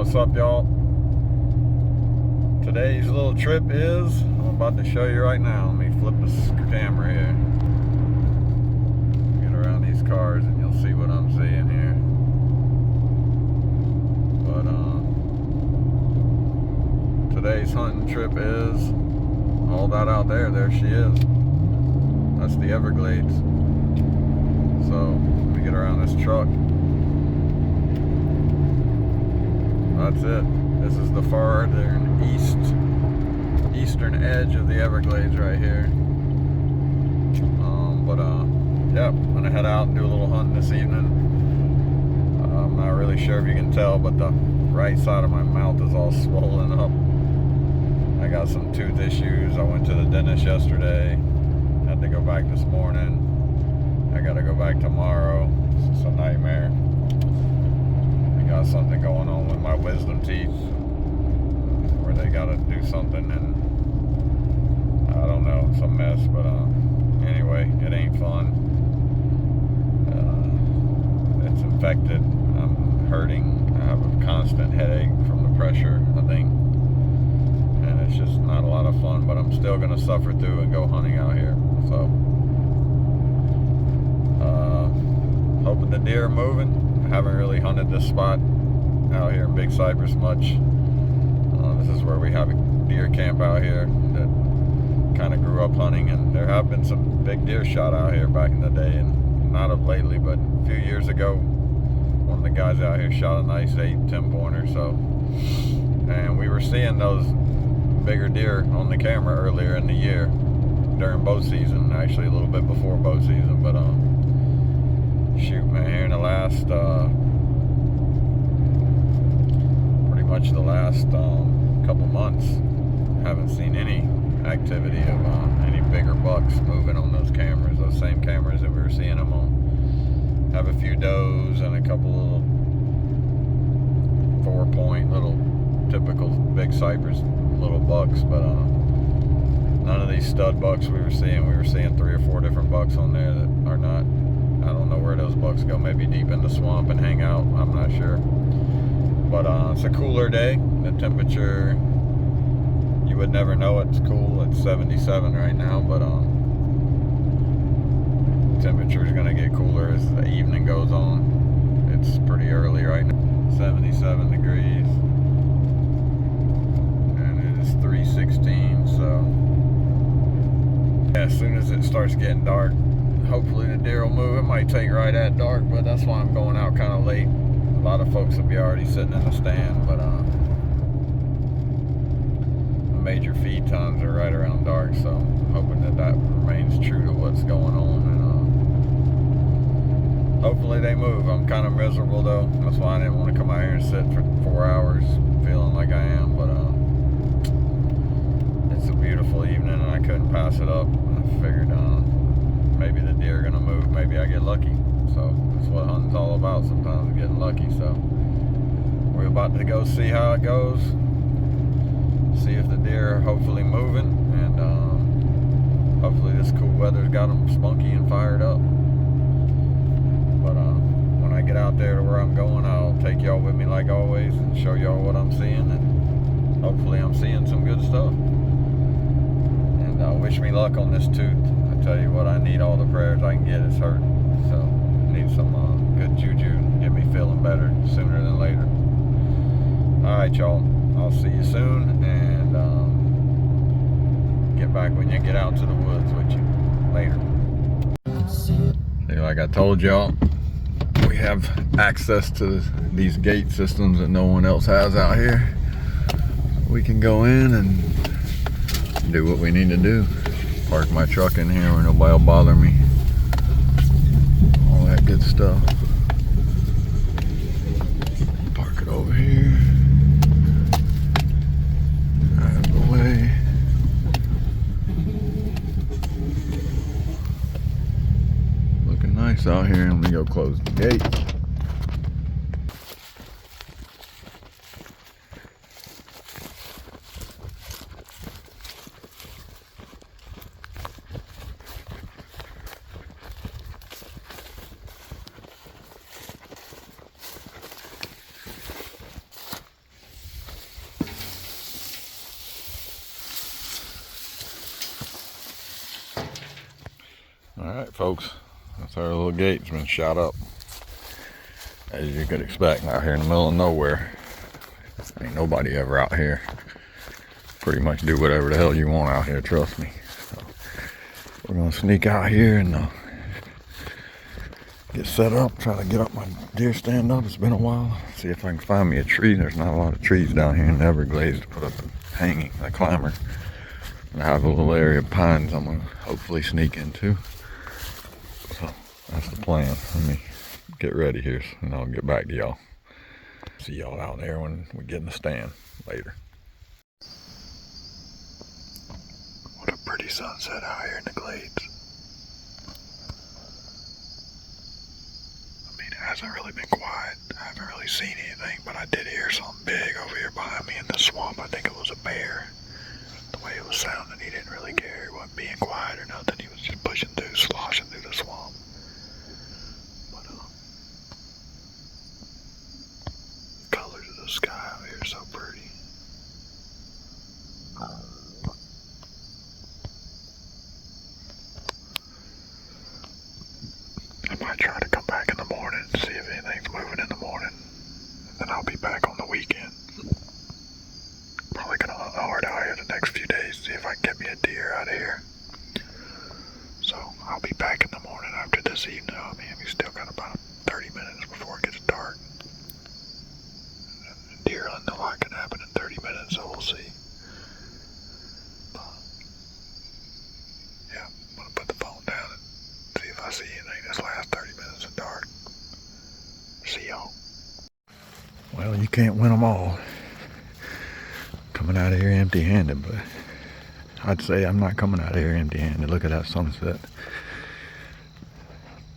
What's up, y'all? Today's little trip is, I'm about to show you right now. Let me flip the camera here. Get around these cars and you'll see what I'm seeing here. But today's hunting trip is all that out there. There she is. That's the Everglades. So let me get around this truck. That's it. This is the farther eastern edge of the Everglades right here. Yeah, I'm gonna head out and do a little hunting this evening. I'm not really sure if you can tell, but the right side of my mouth is all swollen up. I got some tooth issues. I went to the dentist yesterday. Had to go back this morning. I gotta go back tomorrow. It's just a nightmare. Got something going on with my wisdom teeth where they gotta do something, and I don't know, it's a mess. But anyway, it ain't fun. It's infected. I'm hurting. I have a constant headache from the pressure, I think, and it's just not a lot of fun, but I'm still gonna suffer through and go hunting out here. So hoping the deer are moving. Haven't really hunted this spot out here in Big Cypress much. This is where we have a deer camp out here that kind of grew up hunting, and there have been some big deer shot out here back in the day, and not of lately, but a few years ago one of the guys out here shot a nice 8-10 pointer. So, and we were seeing those bigger deer on the camera earlier in the year during bow season, actually a little bit before bow season. But shoot, man, here in the last pretty much the last couple months, haven't seen any activity of any bigger bucks moving on those cameras, those same cameras that we were seeing them on. Have a few does and a couple little 4-point little typical Big Cypress little bucks, but none of these stud bucks we were seeing. We were seeing 3 or 4 different bucks on there that are not, I don't know where those bucks go, maybe deep in the swamp and hang out, I'm not sure. But it's a cooler day. The temperature, you would never know it's cool. It's 77 right now, but temperature is going to get cooler as the evening goes on. It's pretty early right now, 77 degrees, and it is 3:16. So yeah, as soon as it starts getting dark, hopefully the deer will move. It might take right at dark, but that's why I'm going out kind of late. A lot of folks will be already sitting in the stand, but the major feed times are right around dark, so I'm hoping that that remains true to what's going on, and hopefully they move. I'm kind of miserable though. That's why I didn't want to come out here and sit for 4 hours feeling like I am, but it's a beautiful evening and I couldn't pass it up. I figured maybe the deer are gonna move, maybe I get lucky. So that's what hunting's all about, sometimes getting lucky. So we're about to go see how it goes, see if the deer are hopefully moving, and hopefully this cool weather's got them spunky and fired up. But when I get out there to where I'm going, I'll take y'all with me like always and show y'all what I'm seeing, and hopefully I'm seeing some good stuff. And wish me luck on this tooth. Tell you what, I need all the prayers I can get. It's hurting, so I need some good juju to get me feeling better sooner than later. Alright, y'all, I'll see you soon, and get back when you get out to the woods with you later. Like I told y'all, we have access to these gate systems that no one else has out here. We can go in and do what we need to do. Park my truck in here where nobody will bother me. All that good stuff. Park it over here. Out of the way. Looking nice out here. Let me go close the gate. Alright folks, that's our little gate's been shot up, as you could expect, out here in the middle of nowhere. Ain't nobody ever out here. Pretty much do whatever the hell you want out here, trust me. So we're gonna sneak out here and get set up, try to get up my deer stand up. It's been a while. See if I can find me a tree. There's not a lot of trees down here in the Everglades to put up a hanging, a climber. And I have a little area of pines I'm gonna hopefully sneak into. So that's the plan. Let me get ready here and I'll get back to y'all. See y'all out there when we get in the stand later. What a pretty sunset out here in the glades. I mean, it hasn't really been quiet. I haven't really seen anything, but I did hear something big over here behind me in the swamp. I think it was a bear. The way it was sounding, he didn't really care. He wasn't being quiet or nothing. He was just pushing through, sloshing through the swamp. But the colors of the sky out here are so pretty. I might try to come back in the morning and see if anything's moving in the morning. And then I'll be back on the weekend. Probably gonna hunt hard out here the next few days, see if I can get me a deer out of here. So I'll be back in the morning after this evening. I mean, we still got about 30 minutes before it gets dark. And deer hunting, a lot can happen in 30 minutes, so we'll see. Yeah, I'm gonna put the phone down and see if I see anything this last 30 minutes of dark. See y'all. Well, you can't win them all. Coming out of here empty-handed, but I'd say I'm not coming out of here empty-handed. Look at that sunset.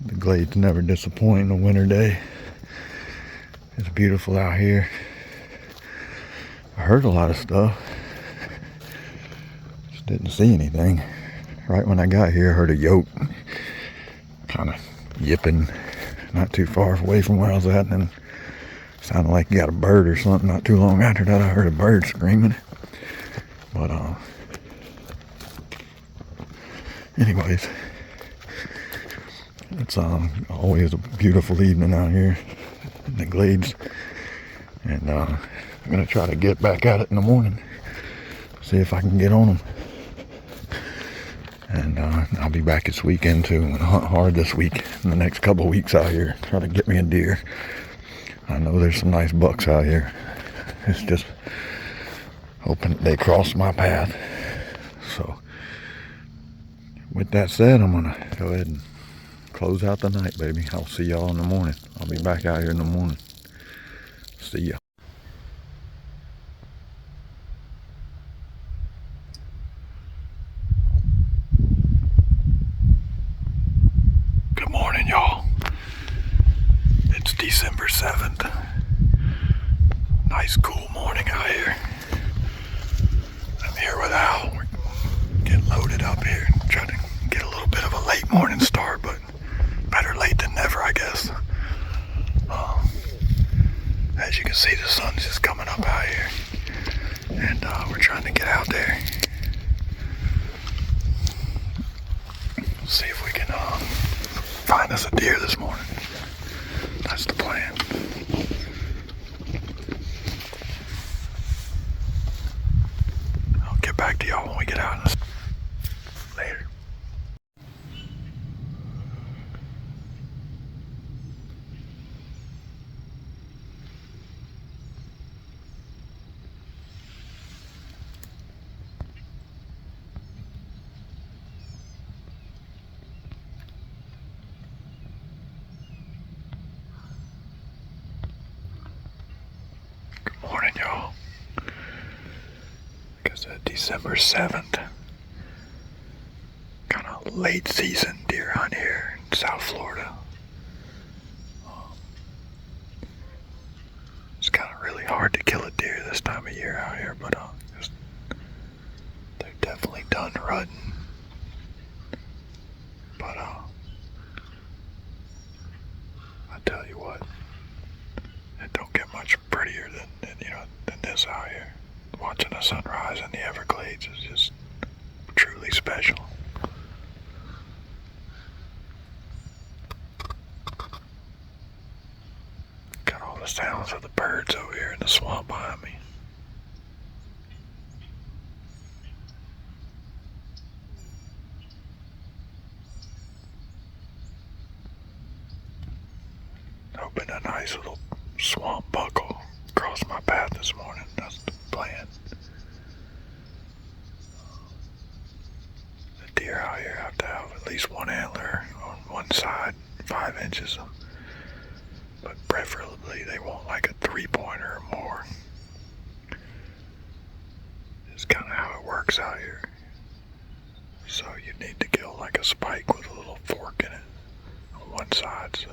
The glades never disappoint on a winter day. It's beautiful out here. I heard a lot of stuff. Just didn't see anything. Right when I got here, I heard a yoke kind of yipping not too far away from where I was at, and then sounded like you got a bird or something. Not too long after that, I heard a bird screaming. But anyways, it's always a beautiful evening out here in the glades, and I'm gonna try to get back at it in the morning, see if I can get on them. And I'll be back this weekend too. I'm gonna hunt hard this week, in the next couple of weeks out here, try to get me a deer. I know there's some nice bucks out here. It's just hoping they cross my path. So with that said, I'm gonna go ahead and close out the night, baby. I'll see y'all in the morning. I'll be back out here in the morning. See ya. Good morning, y'all. It's December 7th. Nice cool morning out here. I'm here with Al. We're getting loaded up here. Trying to get a little bit of a late morning start, but better late than never, I guess. As you can see, the sun's just coming up out here. And we're trying to get out there. See if we can find us a deer this morning. That's the plan. I'll get back to y'all when we get out. Later. Morning, y'all. Like I said, December 7th. Kind of late season deer hunt here in South Florida. It's kind of really hard to kill a deer this time of year out here, but they're definitely done rutting. But I tell you what, it don't get much prettier than this out here. Watching the sunrise in the Everglades is just truly special. the sounds of the birds over here in the swamp behind me. Hoping a nice little swamp buck will cross my path this morning. That's the plan. The deer out here have to have at least one antler on one side, 5 inches. But preferably they want like a 3-pointer or more. It's kind of how it works out here. So you need to kill like a spike with a little fork in it on one side. So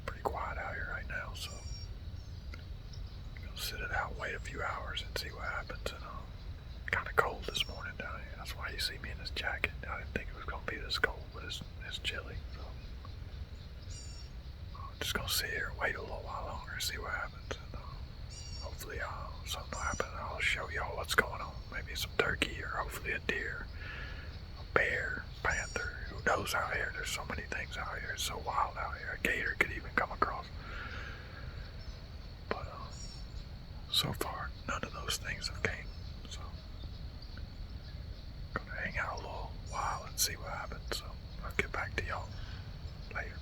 pretty quiet out here right now. So I'm gonna sit it out, wait a few hours, and see what happens. And kind of cold this morning down here. That's why you see me in this jacket. I didn't think it was gonna be this cold, but it's chilly. So I'm just gonna sit here and wait a little while longer and see what happens. And hopefully something will happen and I'll show y'all what's going on. Maybe some turkey or hopefully a deer, a bear, panther. Who knows out here? There's so many things out here. It's so wild out here. A gator could even come across. But so far, none of those things have came. So gonna hang out a little while and see what happens. So I'll get back to y'all later.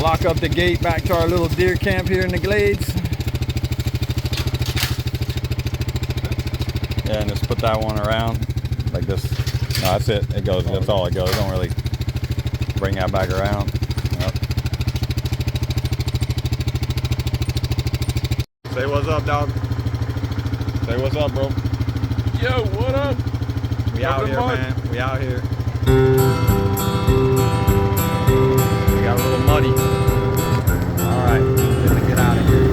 Lock up the gate back to our little deer camp here in the glades. Yeah, and just put that one around like this. No, that's it. It goes. That's all it goes. Don't really bring that back around. Yep. Say what's up, dog. Say what's up, bro. Yo, what up? We out here, man. We out here. We got a little muddy. All right, let's get out of here.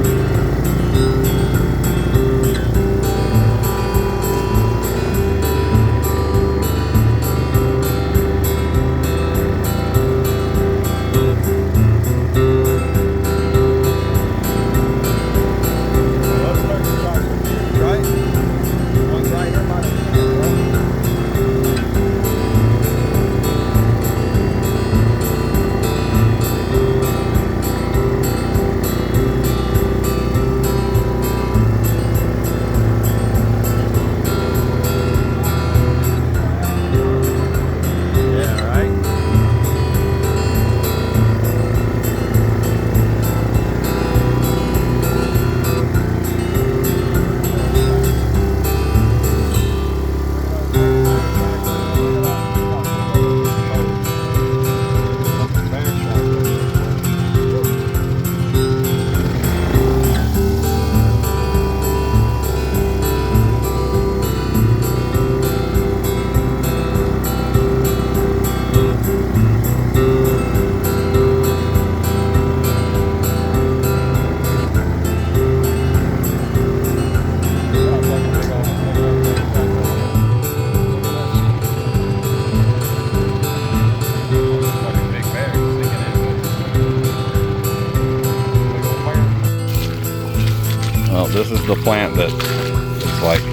This is the plant that is like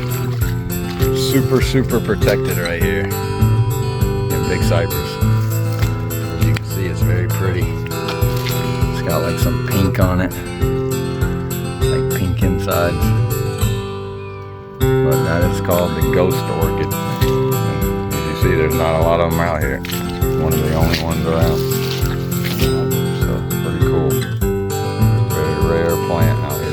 super protected right here in Big Cypress. As you can see, it's very pretty. It's got like some pink on it, like pink insides. But that is called the ghost orchid. And as you see, there's not a lot of them out here. It's one of the only ones around. So pretty cool. Very rare plant out here.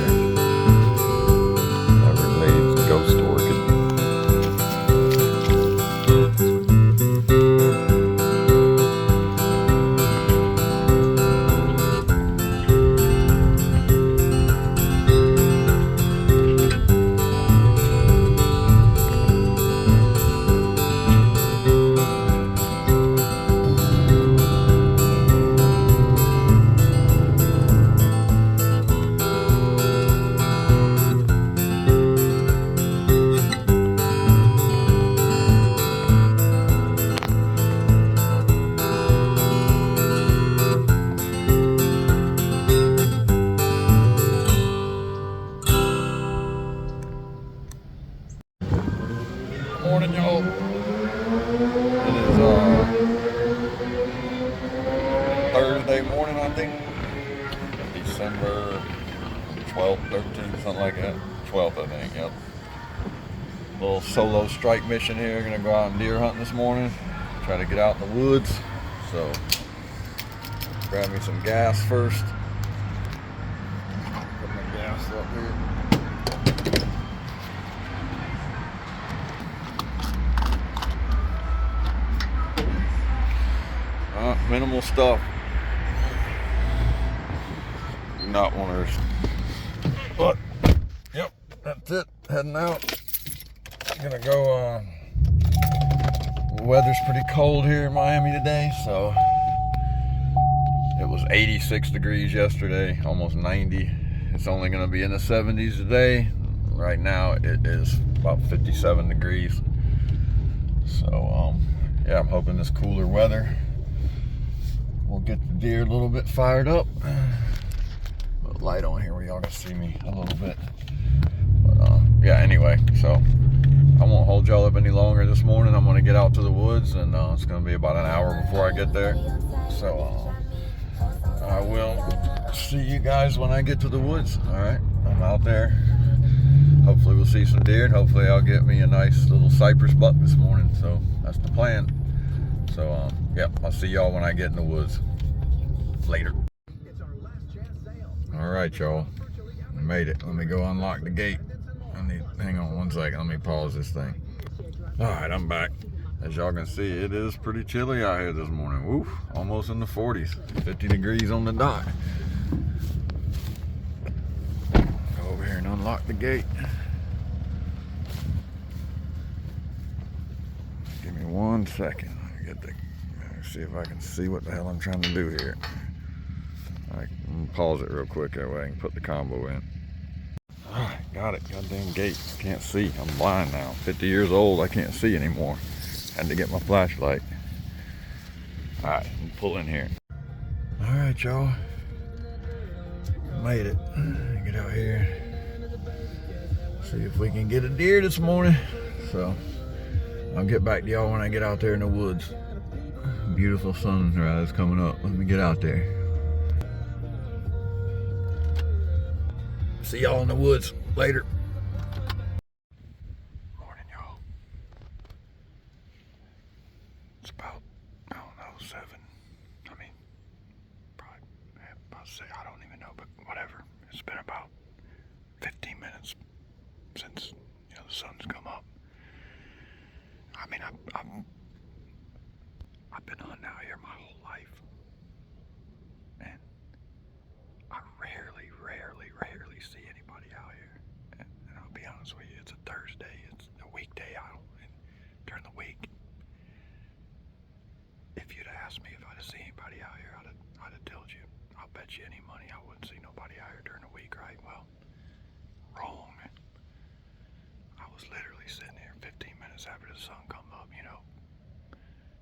Ghost orchid. morning, y'all. It is Thursday morning, I think. December 12th, 13th, something like that. 12th, I think, yep. Little solo strike mission here. Gonna go out and deer hunt this morning. Try to get out in the woods. So, grab me some gas first. Put my gas up here. Minimal stuff. Not one of those. But, yep, that's it. Heading out. Gonna go, the weather's pretty cold here in Miami today, so it was 86 degrees yesterday, almost 90. It's only gonna be in the 70s today. Right now it is about 57 degrees. So, yeah, I'm hoping this cooler weather will get the deer a little bit fired up. Put a light on here where y'all can see me a little bit. But, yeah, anyway, so I won't hold y'all up any longer this morning. I'm gonna get out to the woods, and it's gonna be about an hour before I get there. So I will see you guys when I get to the woods. All right, I'm out there. Hopefully we'll see some deer, and hopefully I'll get me a nice little Cypress buck this morning. So that's the plan. So yeah, I'll see y'all when I get in the woods. Later. All right, y'all. I made it. Let me go unlock the gate. Hang on one second. Let me pause this thing. All right, I'm back. As y'all can see, it is pretty chilly out here this morning. Woof, almost in the 40s. 50 degrees on the dot. Go over here and unlock the gate. Give me 1 second. See if I can see what the hell I'm trying to do here. I'm gonna pause it real quick, that way I can put the combo in. Alright, got it. Goddamn gate. Can't see. I'm blind now. 50 years old, I can't see anymore. Had to get my flashlight. Alright, I'm pulling here. Alright, y'all. Made it. Get out here. See if we can get a deer this morning. So, I'll get back to y'all when I get out there in the woods. Beautiful sunrise coming up. Let me get out there. See y'all in the woods later. Morning, y'all. It's about, I don't know, 7. I mean, probably about 6. I don't even know, but whatever. It's been about 15 minutes since, you know, the sun's come up. I mean, I've been hunting out here my whole life, and I rarely see anybody out here. And I'll be honest with you, it's a Thursday, it's a weekday. During the week, if you'd asked me if I'd have seen anybody out here, I'd have told you. I'll bet you any money I wouldn't see nobody out here during the week, right? Well, wrong. I was literally sitting here 15 minutes after the sun come up, you know.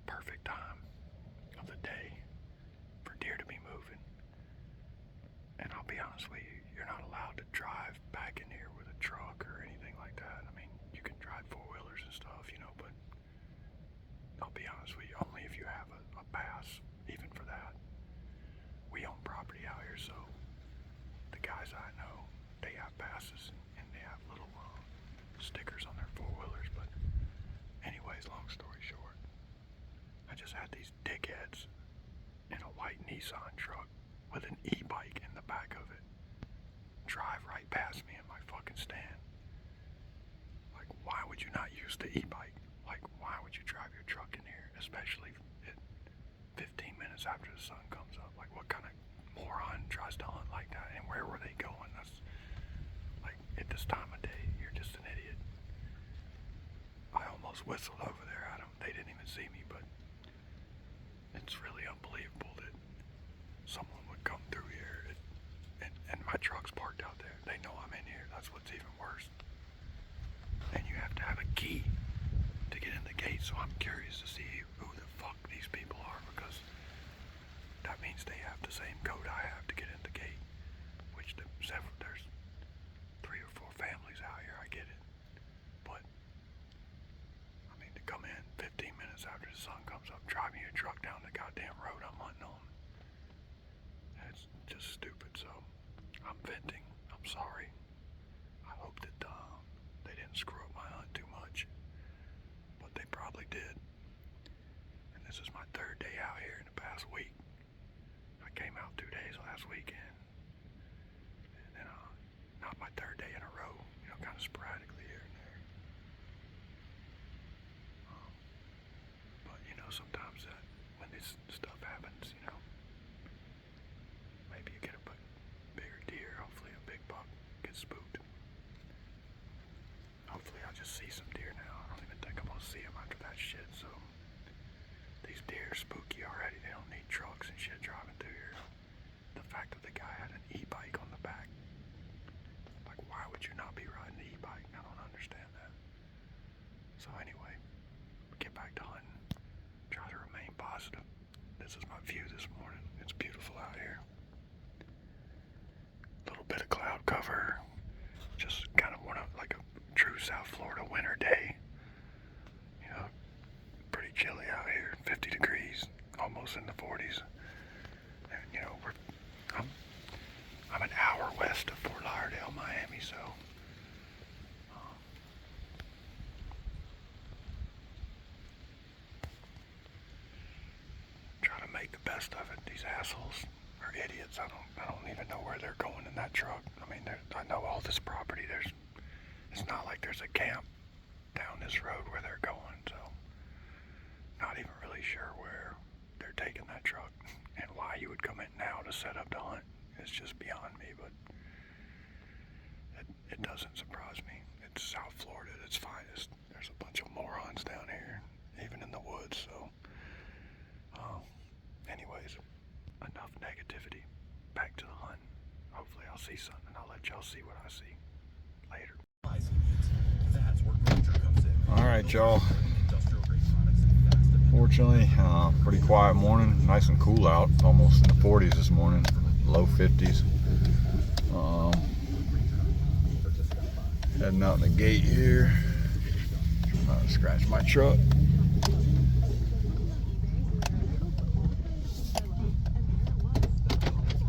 Perfect time of the day for deer to be moving. And I'll be honest with you, you're not allowed to drive back in here with a truck or anything like that. I mean, you can drive four-wheelers and stuff, you know, but I'll be honest with you, only if you have a pass, even for that. We own property out here, so the guys I know, they have passes and they have little stickers on their four-wheelers. But anyways, long story short, I just had these dickheads in a white Nissan truck with an e-bike in the back of it drive right past me in my fucking stand. Like, why would you not use the e-bike? Like, why would you drive your truck in here, especially at 15 minutes after the sun comes up? Like, what kind of moron tries to hunt like that? And where were they going? That's like, at this time of day, you're just an idiot. I almost whistled over there at them. They didn't even see me, but it's really unbelievable that someone would come through here and my truck's parked out there. They know I'm in here. That's what's even worse. And you have to have a key to get in the gate, so I'm curious to see who the fuck these people are, because that means they have the same code I have to get in the gate, which there's 3 or 4 families out here, I get it. But minutes after the sun comes up, driving your truck down the goddamn road I'm hunting on. It's just stupid, so I'm venting. I'm sorry. I hope that they didn't screw up my hunt too much, but they probably did. And this is my third day out here in the past week. I came out 2 days last weekend, and then not my third day in a row, kind of sporadically here and there. But sometimes when this stuff happens, maybe you get a bigger deer. Hopefully a big buck gets spooked. Hopefully I'll just see some deer now. I don't even think I'm gonna see them after that shit. So these deer are spooky already. They don't need trucks and shit driving through here. The fact that the guy had an e-bike on the back. Like, why would you not be riding the e-bike? I don't understand that. So anyway, get back to hunting. Try to remain positive. This is my view this morning. It's beautiful out here. A little bit of cloud cover. Just kind of like a true South Florida winter day. Pretty chilly out here. 50 degrees, almost in the 40s. And I'm an hour west of Fort Lauderdale, Miami, so try to make the best of it. These assholes are idiots. I don't even know where they're going in that truck. I mean, I know all this property. It's not like there's a camp down this road where they're going, so not even really sure where they're taking that truck and why you would come in now to set up to hunt. It's just beyond me, but it doesn't surprise me. It's South Florida at its finest. There's a bunch of morons down here, even in the woods, so anyways, enough negativity. Back to the hunt. Hopefully I'll see something. I'll let y'all see what I see later. All right, y'all. Fortunately, pretty quiet morning. Nice and cool out. Almost in the 40s this morning. Low 50s. Heading out the gate here. Scratch my truck.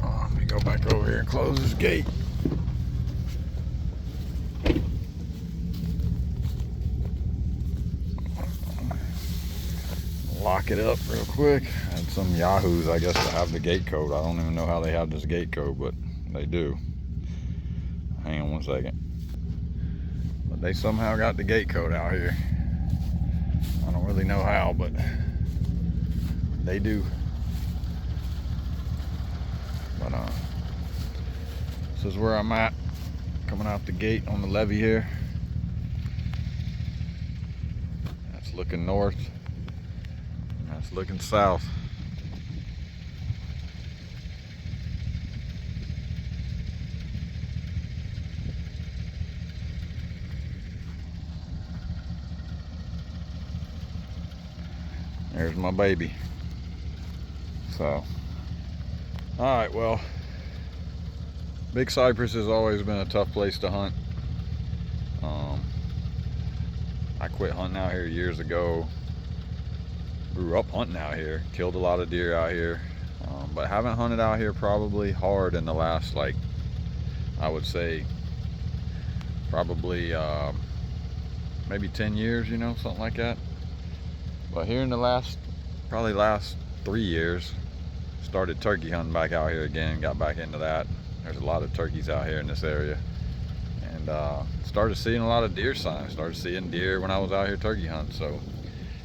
Let me go back over here and close this gate. Lock it up real quick. And some yahoos, I guess, that have the gate code. I don't even know how they have this gate code, but they do. Hang on one second. But they somehow got the gate code out here. I don't really know how, but they do. But this is where I'm at. Coming out the gate on the levee here. That's looking north. That's looking south. There's my baby. So, alright, well, Big Cypress has always been a tough place to hunt. I quit hunting out here years ago. Grew up hunting out here, killed a lot of deer out here, but haven't hunted out here probably hard in the last, like, I would say probably maybe 10 years, something like that. But here in the last 3 years, started turkey hunting back out here again, got back into that. There's a lot of turkeys out here in this area, and started seeing a lot of deer signs. Started seeing deer when I was out here turkey hunting, so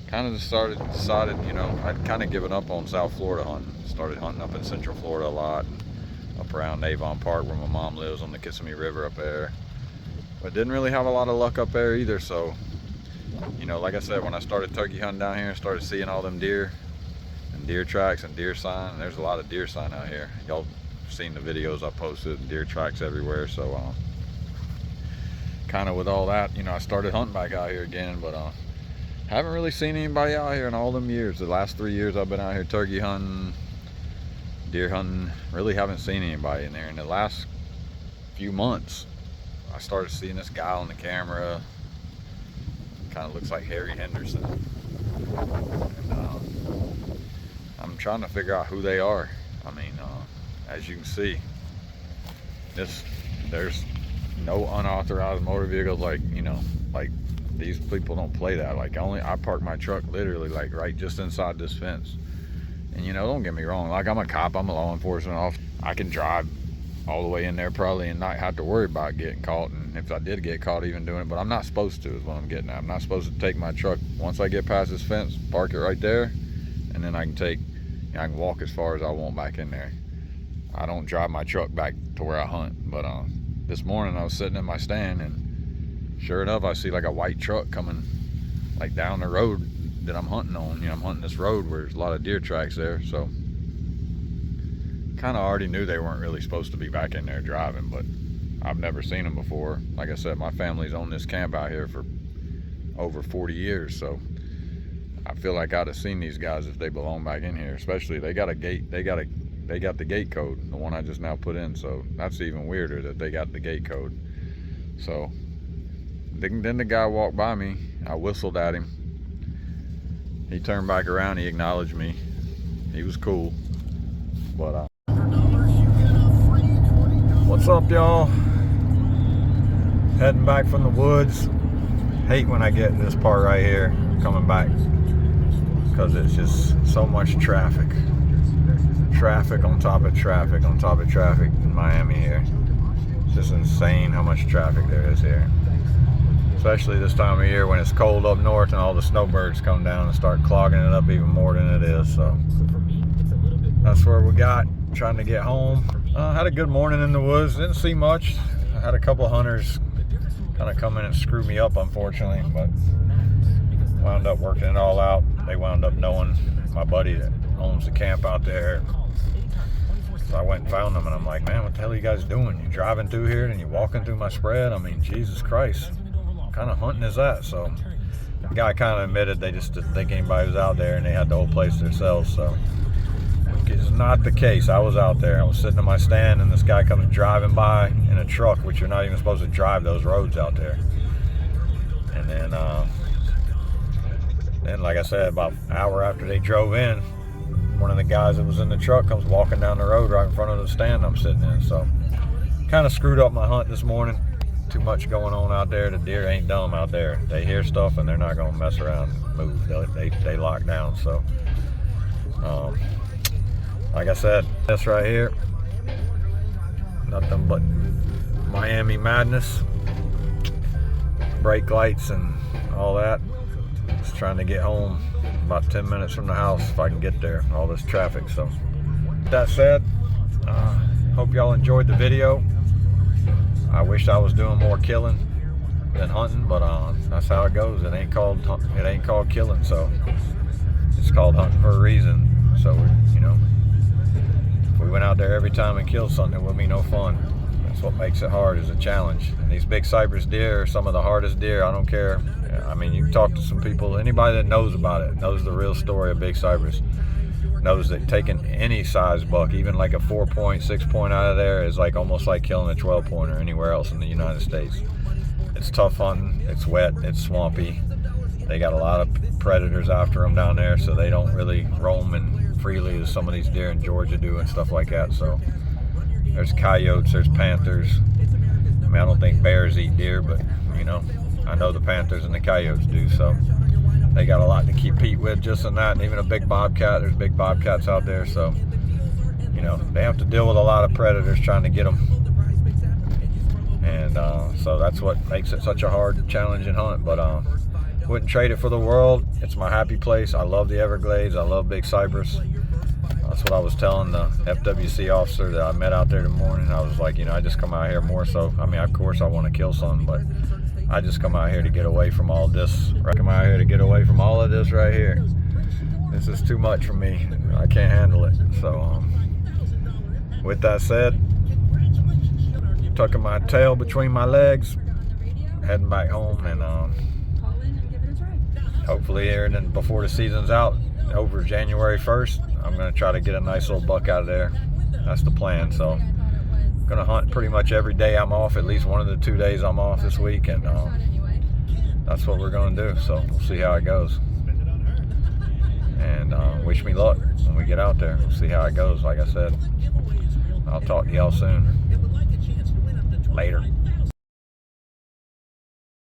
kind of decided, I'd kind of given up on South Florida hunting. Started hunting up in Central Florida a lot, up around Avon Park where my mom lives on the Kissimmee River up there. But didn't really have a lot of luck up there either, so, like I said, when I started turkey hunting down here, started seeing all them deer and deer tracks and deer sign, and there's a lot of deer sign out here. Y'all seen the videos I posted, deer tracks everywhere, so kind of with all that, I started hunting back out here again, but haven't really seen anybody out here in all them years. The last 3 years I've been out here turkey hunting, deer hunting, really haven't seen anybody in there. In the last few months, I started seeing this guy on the camera. Kind of looks like Harry Henderson. And, I'm trying to figure out who they are. I mean, as you can see, there's no unauthorized motor vehicles. Like, you know, like these people don't play that. Like, I park my truck literally like right just inside this fence. And, you know, don't get me wrong, like, I'm a cop, I'm a law enforcement officer. I can drive all the way in there probably and not have to worry about getting caught, and if I did get caught even doing it, but I'm not supposed to, is what I'm getting at. I'm not supposed to take my truck, once I get past this fence, park it right there, and then I can walk as far as I want back in there. I don't drive my truck back to where I hunt. But this morning I was sitting in my stand, and sure enough, I see like a white truck coming like down the road that I'm hunting on. You know, I'm hunting this road where there's a lot of deer tracks there, so kind of already knew they weren't really supposed to be back in there driving, but I've never seen them before. Like I said, my family's owned this camp out here for over 40 years, so I feel like I'd have seen these guys if they belong back in here. Especially they got a gate, they got the gate code, the one I just now put in, so that's even weirder that they got the gate code. So then the guy walked by me, I whistled at him, he turned back around, he acknowledged me, he was cool. But what's up, y'all? Heading back from the woods. Hate when I get in this part right here coming back, because it's just so much traffic on top of traffic on top of traffic in Miami here. It's just insane how much traffic there is here, especially this time of year when it's cold up north and all the snowbirds come down and start clogging it up even more than it is. So that's where we got, trying to get home. Had a good morning in the woods, didn't see much. I had a couple hunters kind of come in and screw me up, unfortunately, but wound up working it all out. They wound up knowing my buddy that owns the camp out there. So I went and found them, and I'm like, man, what the hell are you guys doing? You driving through here and you walking through my spread? I mean, Jesus Christ, what kind of hunting is that? So the guy kind of admitted they just didn't think anybody was out there and they had the whole place to themselves. So it's not the case. I was out there. I was sitting in my stand, and this guy comes driving by in a truck, which you're not even supposed to drive those roads out there. And then like I said, about an hour after they drove in, one of the guys that was in the truck comes walking down the road right in front of the stand I'm sitting in. So kind of screwed up my hunt this morning. Too much going on out there. The deer ain't dumb out there. They hear stuff and they're not going to mess around and move. They lock down. So like I said, this right here, nothing but Miami madness, brake lights and all that. Just trying to get home, about 10 minutes from the house if I can get there, all this traffic. So with that said, hope y'all enjoyed the video. I wish I was doing more killing than hunting, but that's how it goes. It ain't called killing, so it's called hunting for a reason. So you know, if we went out there every time and killed something, it would be no fun. That's what makes it hard, is a challenge. And these big Cypress deer are some of the hardest deer. I don't care. I mean, you can talk to some people, anybody that knows about it, knows the real story of big Cypress, knows that taking any size buck, even like a 4-point, 6-point out of there, is like almost like killing a 12-pointer anywhere else in the United States. It's tough hunting, it's wet, it's swampy. They got a lot of predators after them down there, so they don't really roam in freely as some of these deer in Georgia do and stuff like that. So there's coyotes, there's panthers. I mean, I don't think bears eat deer, but you know, I know the panthers and the coyotes do. So they got a lot to compete with just in that. And even a big bobcat, there's big bobcats out there. So, you know, they have to deal with a lot of predators trying to get them. And so that's what makes it such a hard, challenging hunt. But wouldn't trade it for the world. It's my happy place. I love the Everglades. I love big Cypress. That's what I was telling the FWC officer that I met out there this morning. I was like, you know, I just come out here more so. I mean, of course I want to kill something, but I just come out here to get away from all this. I come out here to get away from all of this right here. This is too much for me. I can't handle it. So with that said, tucking my tail between my legs, heading back home, and hopefully here and then before the season's out, over January 1st, I'm going to try to get a nice little buck out of there. That's the plan. So I'm going to hunt pretty much every day I'm off, at least one of the 2 days I'm off this week, and that's what we're going to do. So we'll see how it goes. And wish me luck when we get out there. We'll see how it goes. Like I said, I'll talk to y'all soon. Later.